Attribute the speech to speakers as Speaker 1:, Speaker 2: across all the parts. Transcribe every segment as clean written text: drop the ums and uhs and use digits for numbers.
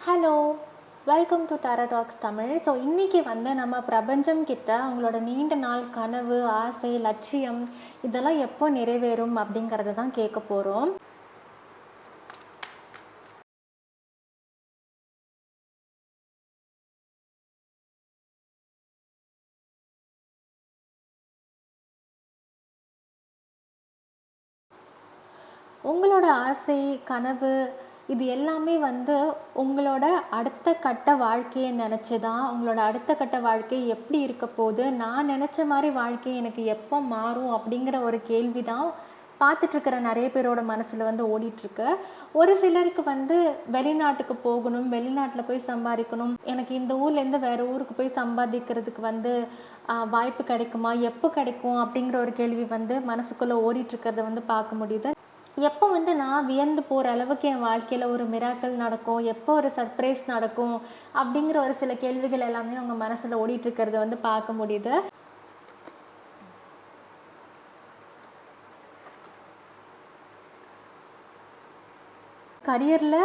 Speaker 1: Hello, welcome to Tara talks Tamil. So இன்றைக்கி வந்து நம்ம பிரபஞ்சம் கிட்ட அவங்களோட நீண்ட நாள் கனவு, ஆசை, லட்சியம் இதெல்லாம் எப்போ நிறைவேறும் அப்படிங்கிறத தான் கேட்க போகிறோம். உங்களோட ஆசை, கனவு இது எல்லாமே வந்து உங்களோட அடுத்த கட்ட வாழ்க்கையை நினச்சி தான், உங்களோட அடுத்த கட்ட வாழ்க்கை எப்படி இருக்க போகுது, நான் நினச்ச மாதிரி வாழ்க்கை எனக்கு எப்போ மாறும் அப்படிங்கிற ஒரு கேள்வி தான் பார்த்துட்ருக்கிற நிறைய பேரோட மனசில் வந்து ஓடிட்டுருக்கு. ஒரு சிலருக்கு வந்து வெளிநாட்டுக்கு போகணும், வெளிநாட்டில் போய் சம்பாதிக்கணும், எனக்கு இந்த ஊர்லேருந்து வேறு ஊருக்கு போய் சம்பாதிக்கிறதுக்கு வந்து வாய்ப்பு கிடைக்குமா, எப்போ கிடைக்கும் அப்படிங்கிற ஒரு கேள்வி வந்து மனசுக்குள்ளே ஓடிட்டுருக்கிறத வந்து பார்க்க முடியுது. எப்போ வந்து நான் வியந்து போகிற அளவுக்கு என் வாழ்க்கையில் ஒரு மிராக்கிள் நடக்கும், எப்போ ஒரு சர்ப்ரைஸ் நடக்கும் அப்படிங்கிற ஒரு சில கேள்விகள் எல்லாமே அவங்க மனசில் ஓடிட்டுருக்கிறத வந்து பார்க்க முடியுது. கரியரில்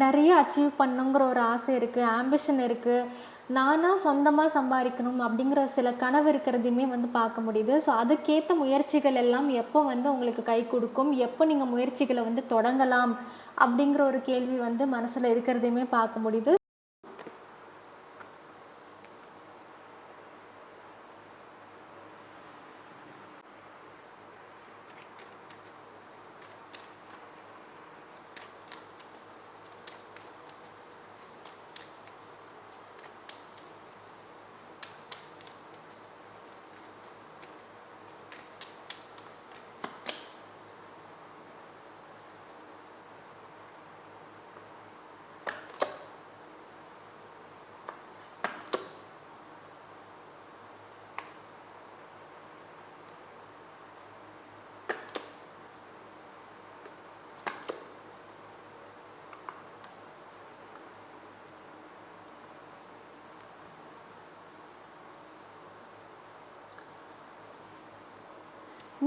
Speaker 1: நிறைய அச்சீவ் பண்ணுங்கிற ஒரு ஆசை இருக்குது, ஆம்பிஷன் இருக்குது, நானாக சொந்தமாக சம்பாதிக்கணும் அப்படிங்கிற சில கனவு இருக்கிறதையுமே வந்து பார்க்க முடியுது. ஸோ அதுக்கேற்ற முயற்சிகள் எல்லாம் எப்போ வந்து உங்களுக்கு கை கொடுக்கும், எப்போ நீங்கள் முயற்சிகளை வந்து தொடங்கலாம் அப்படிங்கிற ஒரு கேள்வி வந்து மனசில் இருக்கிறதையுமே பார்க்க முடியுது.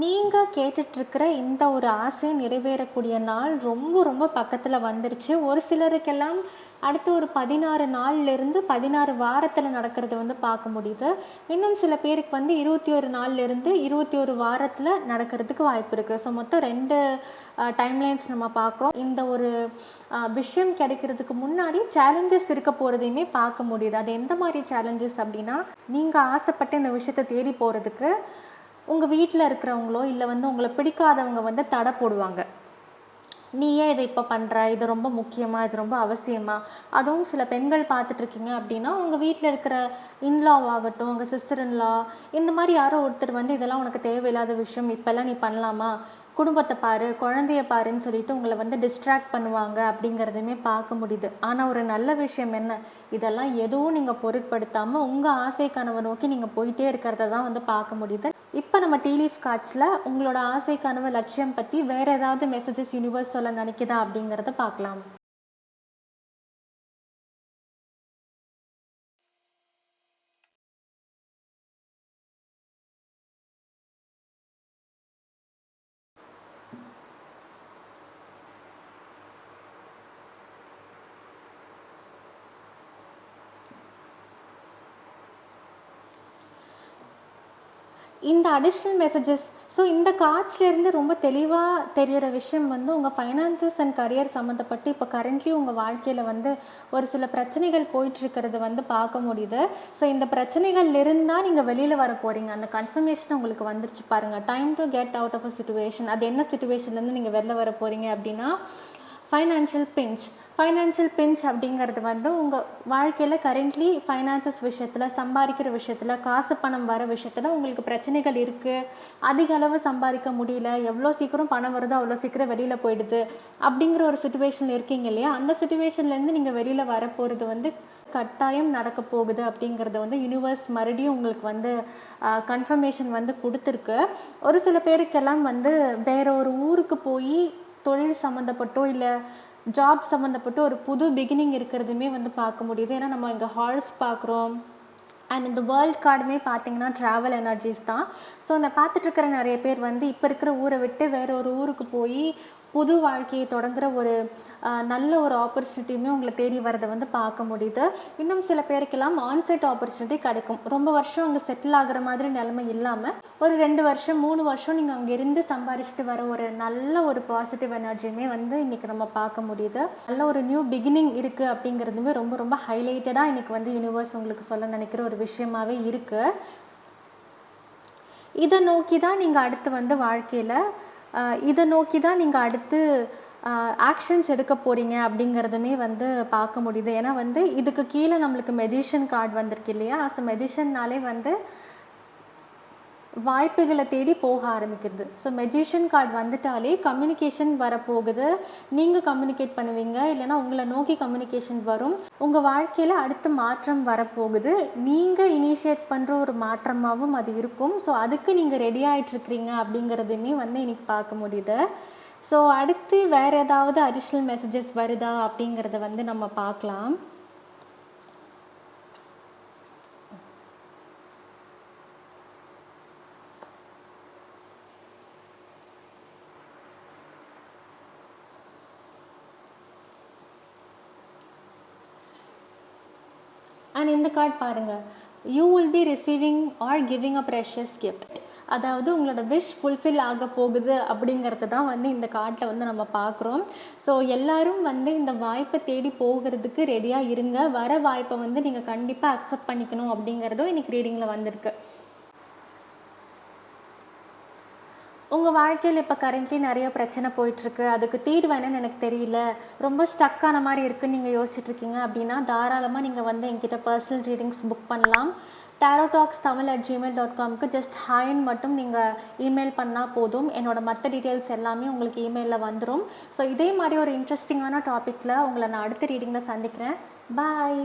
Speaker 1: நீங்கள் கேட்டுட்ருக்கிற இந்த ஒரு ஆசை நிறைவேறக்கூடிய நாள் ரொம்ப ரொம்ப பக்கத்தில் வந்துருச்சு. ஒரு சிலருக்கெல்லாம் அடுத்து ஒரு 16 நாள்லேருந்து 16 வாரத்தில் நடக்கிறத வந்து பார்க்க முடியுது. இன்னும் சில பேருக்கு வந்து 21 நாள்லேருந்து 21 வாரத்தில் நடக்கிறதுக்கு வாய்ப்பு இருக்குது. ஸோ மொத்தம் 2 டைம்லைன்ஸ் நம்ம பார்க்குறோம். இந்த ஒரு விஷயம் கிடைக்கிறதுக்கு முன்னாடி சேலஞ்சஸ் இருக்க போகிறதையுமே பார்க்க முடியுது. அது எந்த மாதிரி சேலஞ்சஸ் அப்படின்னா, நீங்கள் ஆசைப்பட்ட இந்த விஷயத்தை தேடி போகிறதுக்கு உங்கள் வீட்டில் இருக்கிறவங்களோ இல்லை வந்து உங்களை பிடிக்காதவங்க வந்து தடை போடுவாங்க. நீ ஏன் இதை இப்போ பண்ணுற, இது ரொம்ப முக்கியமா, இது ரொம்ப அவசியமா. அதுவும் சில பெண்கள் பார்த்துட்ருக்கீங்க அப்படின்னா உங்கள் வீட்டில் இருக்கிற இன்லாவாகட்டும், உங்கள் சிஸ்டர் இன்லா, இந்த மாதிரி யாரோ ஒருத்தர் வந்து இதெல்லாம் உனக்கு தேவையில்லாத விஷயம், இப்போல்லாம் நீ பண்ணலாமா, குடும்பத்தை பாரு, குழந்தைய பாருன்னு சொல்லிட்டு உங்களை வந்து டிஸ்ட்ராக்ட் பண்ணுவாங்க அப்படிங்கிறதையுமே பார்க்க முடியுது. ஆனால் ஒரு நல்ல விஷயம் என்ன, இதெல்லாம் எதுவும் நீங்கள் பொருட்படுத்தாமல் உங்கள் ஆசை கனவை நோக்கி நீங்கள் போயிட்டே இருக்கிறத தான் வந்து பார்க்க முடியுது. இப்போ நம்ம டீ லீஃப் கார்ட்ஸில் உங்களோட ஆசை கனவு லட்சியம் பற்றி வேறு ஏதாவது மெசேஜஸ் யூனிவர்ஸ் சொல்ல நினைக்குதா அப்படிங்கிறத பார்க்கலாம். இந்த அடிஷ்னல் மெசேஜஸ், ஸோ இந்த கார்ட்ஸ்லேருந்து ரொம்ப தெளிவாக தெரிகிற விஷயம் வந்து உங்கள் ஃபைனான்சஸ் அண்ட் கரியர் சம்மந்தப்பட்டு இப்போ கரண்ட்லி உங்கள் வாழ்க்கையில் வந்து ஒரு சில பிரச்சனைகள் போயிட்டுருக்கிறது வந்து பார்க்க முடியுது. ஸோ இந்த பிரச்சனைகள் இருந்தால் நீங்கள் வெளியில் வர போகிறீங்க, அந்த கன்ஃபர்மேஷன் உங்களுக்கு வந்துருச்சு பாருங்கள். Time to get out of a situation. அது என்ன சிச்சுவேஷன்லேருந்து நீங்கள் வெளில வர போகிறீங்க அப்படின்னா, ஃபைனான்ஷியல் பிஞ்ச் அப்படிங்கிறது வந்து உங்கள் வாழ்க்கையில் கரண்ட்லி ஃபைனான்சஸ் விஷயத்தில், சம்பாதிக்கிற விஷயத்தில், காசு பணம் வர விஷயத்தில் உங்களுக்கு பிரச்சனைகள் இருக்குது, அதிக அளவு சம்பாதிக்க முடியல, எவ்வளோ சீக்கிரம் பணம் வருதோ அவ்வளோ சீக்கிரம் வெளியில் போயிடுது அப்படிங்கிற ஒரு சிச்சுவேஷனில் இருக்கீங்க இல்லையா, அந்த சிச்சுவேஷன்லேருந்து நீங்கள் வெளியில் வர போகிறது வந்து கட்டாயம் நடக்க போகுது அப்படிங்கிறத வந்து யூனிவர்ஸ் மறுபடியும் உங்களுக்கு வந்து கன்ஃபர்மேஷன் வந்து கொடுத்துருக்கு. ஒரு சில பேருக்கெல்லாம் வந்து வேற ஒரு ஊருக்கு போய் தொழில் சம்மந்தப்பட்டோ இல்லை ஜாப் சம்மந்தப்பட்டு ஒரு புது பிகினிங் இருக்கிறதுமே வந்து பார்க்க முடியுது. ஏன்னா நம்ம இங்கே ஹார்ஸ் பார்க்குறோம், அண்ட் இந்த வேர்ல்ட் கார்டுமே பார்த்திங்கன்னா ட்ராவல் எனர்ஜிஸ் தான். ஸோ அந்த பார்த்துட்ருக்கிற நிறைய பேர் வந்து இப்போ இருக்கிற ஊரை விட்டு வேறு ஒரு ஊருக்கு போய் புது வாழ்க்கையை தொடங்குற ஒரு நல்ல ஒரு ஆப்பர்ச்சுனிட்டியுமே உங்களை தேடி வரதை வந்து பார்க்க முடியுது. இன்னும் சில பேருக்கெல்லாம் ஆன்சைட் ஆப்பர்ச்சுனிட்டி கிடைக்கும். ரொம்ப வருஷம் அங்கே செட்டில் ஆகுற மாதிரி நிலைமை இல்லாமல் ஒரு 2 வருஷம் 3 வருஷம் நீங்கள் அங்கே இருந்து சம்பாரிச்சிட்டு வர ஒரு நல்ல ஒரு பாசிட்டிவ் எனர்ஜியுமே வந்து இன்றைக்கி நம்ம பார்க்க முடியுது. நல்ல ஒரு நியூ பிகினிங் இருக்குது அப்படிங்கிறதுமே ரொம்ப ரொம்ப ஹைலைட்டடாக இன்றைக்கி வந்து யூனிவர்ஸ் உங்களுக்கு சொல்ல நினைக்கிற ஒரு விஷயமாவே இருக்குது. இதை நோக்கி தான் நீங்கள் அடுத்து வந்து வாழ்க்கையில் இதை நோக்கி தான் நீங்கள் அடுத்து ஆக்ஷன்ஸ் எடுக்க போகிறீங்க அப்படிங்கிறதுமே வந்து பார்க்க முடியுது. ஏன்னா வந்து இதுக்கு கீழே நம்மளுக்கு மெஜிஷியன் கார்டு வந்திருக்கு இல்லையா? ஸோ மெஜிஷியன்னாலே வந்து வாய்ப்புகளை தேடி போக ஆரம்பிக்கிறது. ஸோ மெஜிஷியன் கார்டு வந்துட்டாலே கம்யூனிகேஷன் வரப்போகுது. நீங்கள் கம்யூனிகேட் பண்ணுவீங்க, இல்லைனா உங்களை நோக்கி கம்யூனிகேஷன் வரும். உங்கள் வாழ்க்கையில் அடுத்த மாற்றம் வரப்போகுது. நீங்கள் இனிஷியேட் பண்ணுற ஒரு மாற்றமாகவும் அது இருக்கும். ஸோ அதுக்கு நீங்கள் ரெடி ஆகிட்ருக்கிறீங்க அப்படிங்கிறதுமே வந்து இன்னைக்கு பார்க்க முடியுது. ஸோ அடுத்து வேறு ஏதாவது அடிஷ்னல் மெசேஜஸ் வருதா அப்படிங்கிறத வந்து நம்ம பார்க்கலாம். அண்ட் இந்த கார்டு பாருங்கள், you will be receiving are giving a precious gift. அதாவது உங்களோட விஷ் ஃபுல்ஃபில் ஆக போகுது அப்படிங்கிறது தான் வந்து இந்த கார்டில் வந்து நம்ம பார்க்குறோம். ஸோ எல்லோரும் வந்து இந்த வாய்ப்பை தேடி போகிறதுக்கு ரெடியாக இருங்க. வர வாய்ப்பை வந்து நீங்கள் கண்டிப்பாக அக்செப்ட் பண்ணிக்கணும் அப்படிங்கிறதும் இன்றைக்கி ரீடிங்கில் வந்திருக்கு. உங்கள் வாழ்க்கையில் இப்போ கரண்ட்லி நிறைய பிரச்சனை போயிட்டுருக்கு, அதுக்கு தீர்வு என்னன்னு எனக்கு தெரியல, ரொம்ப ஸ்டக்கான மாதிரி இருக்குன்னு நீங்கள் யோசிச்சுட்ருக்கீங்க அப்படின்னா தாராளமாக நீங்கள் வந்து என்கிட்ட பர்சனல் ரீடிங்ஸ் புக் பண்ணலாம். tarottalks@gmail.comக்கு ஜஸ்ட் ஹாய்ன்னு மட்டும் நீங்கள் இமெயில் பண்ணால் போதும். என்னோட மற்ற டீட்டெயில்ஸ் எல்லாமே உங்களுக்கு இமெயிலில் வந்துடும். ஸோ இதே மாதிரி ஒரு இன்ட்ரெஸ்டிங்கான டாப்பிக்கில் உங்களை நான் அடுத்த ரீடிங்கில் சந்திக்கிறேன். பாய்.